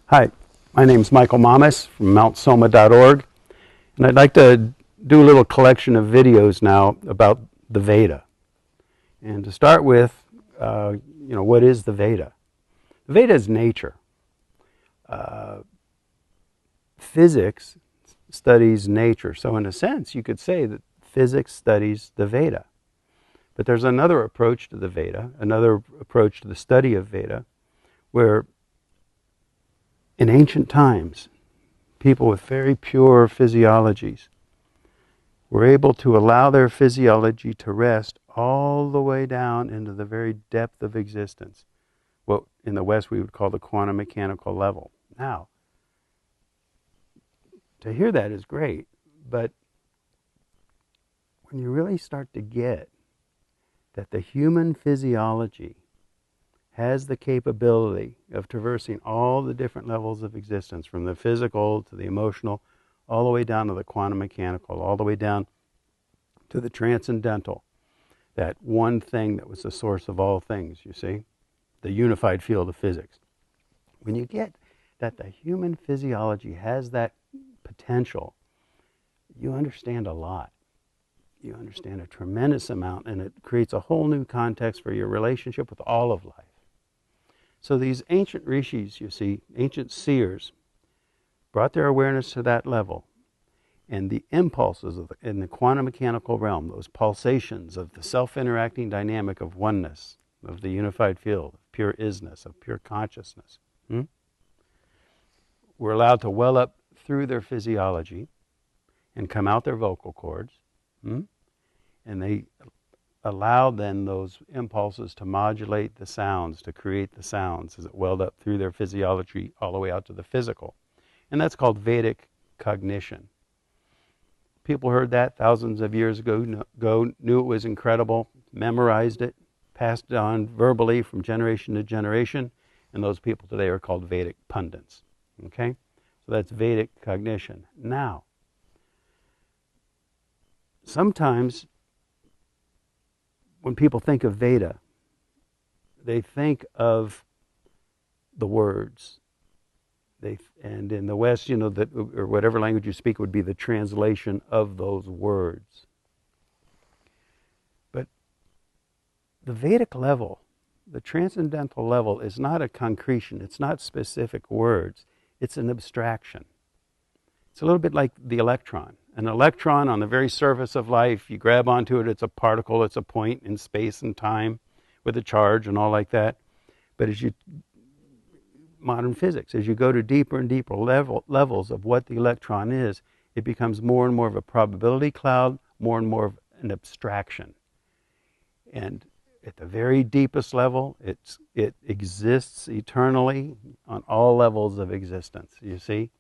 Hi, my name's Michael Mamas from MountSoma.org, and I'd like to do a little collection of videos now about the Veda. And to start with, what is the Veda? The Veda is nature. Physics studies nature, so in a sense you could say that physics studies the Veda. But there's another approach to the Veda, another approach to the study of Veda, where in ancient times, people with very pure physiologies were able to allow their physiology to rest all the way down into the very depth of existence, what in the West we would call the quantum mechanical level. Now, to hear that is great, but when you really start to get that the human physiology has the capability of traversing all the different levels of existence, from the physical to the emotional, all the way down to the quantum mechanical, all the way down to the transcendental, that one thing that was the source of all things, you see, the unified field of physics. When you get that the human physiology has that potential, you understand a lot. You understand a tremendous amount, and it creates a whole new context for your relationship with all of life. So these ancient rishis, you see, ancient seers, brought their awareness to that level. And the impulses in the quantum mechanical realm, those pulsations of the self-interacting dynamic of oneness, of the unified field, of pure isness, of pure consciousness, were allowed to well up through their physiology and come out their vocal cords. And they allowed then those impulses to modulate the sounds, to create the sounds as it welled up through their physiology all the way out to the physical. And that's called Vedic Cognition. People heard that thousands of years ago, knew it was incredible, memorized it, passed it on verbally from generation to generation, and those people today are called Vedic pundits. Okay? So that's Vedic Cognition. Now, sometimes when people think of Veda, they think of the words. And in the West, that, or whatever language you speak would be the translation of those words. But the Vedic level, the transcendental level, is not a concretion. It's not specific words. It's an abstraction. It's a little bit like the electron. An electron on the very surface of life, you grab onto it, it's a particle, it's a point in space and time with a charge and all like that. But modern physics, as you go to deeper and deeper levels of what the electron is, it becomes more and more of a probability cloud, more and more of an abstraction. And at the very deepest level, it exists eternally on all levels of existence, you see?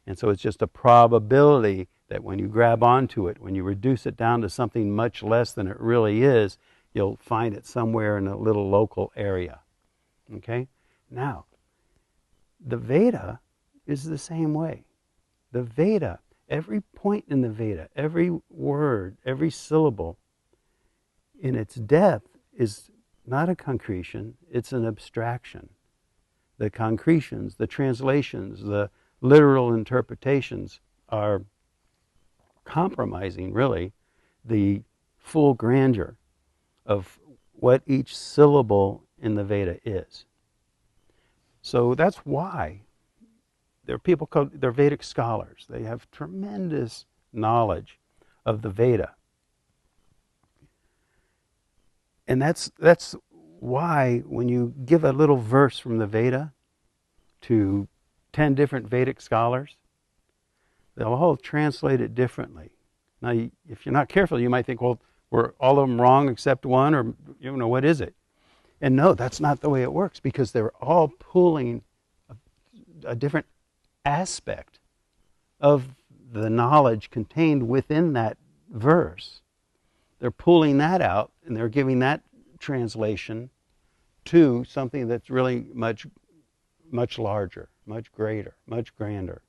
And so it's just a probability that when you grab onto it, when you reduce it down to something much less than it really is, you'll find it somewhere in a little local area. Okay? Now, the Veda is the same way. The Veda, every point in the Veda, every word, every syllable, in its depth is not a concretion, it's an abstraction. The concretions, the translations, the literal interpretations are compromising, really, the full grandeur of what each syllable in the Veda is. So that's why there are people called, they're Vedic scholars. They have tremendous knowledge of the Veda. And that's why when you give a little verse from the Veda to 10 different Vedic scholars, they'll all translate it differently. Now, if you're not careful, you might think, well, were all of them wrong except one, or, what is it? And no, that's not the way it works, because they're all pulling a different aspect of the knowledge contained within that verse. They're pulling that out, and they're giving that translation to something that's really much, much larger, much greater, much grander.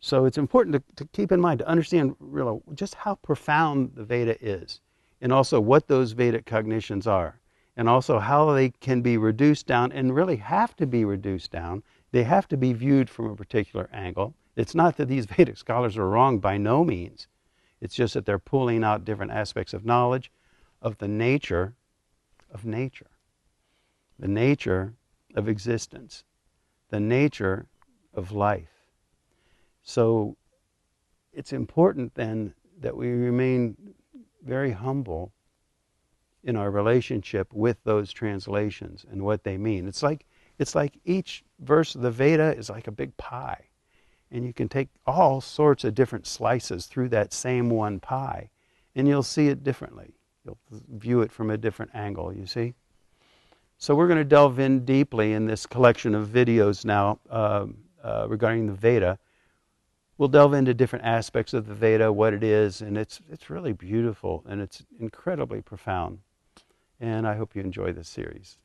So it's important to keep in mind, to understand really just how profound the Veda is, and also what those Vedic cognitions are, and also how they can be reduced down, and really have to be reduced down They have to be viewed from a particular angle. It's not that these Vedic scholars are wrong, by no means. It's just that they're pulling out different aspects of knowledge of the nature of nature, the nature of existence, the nature of life. So it's important then that we remain very humble in our relationship with those translations and what they mean. It's like each verse of the Veda is like a big pie. And you can take all sorts of different slices through that same one pie, and you'll see it differently. You'll view it from a different angle, you see? So we're going to delve in deeply in this collection of videos now regarding the Veda. We'll delve into different aspects of the Veda, what it is, and it's really beautiful, and it's incredibly profound. And I hope you enjoy this series.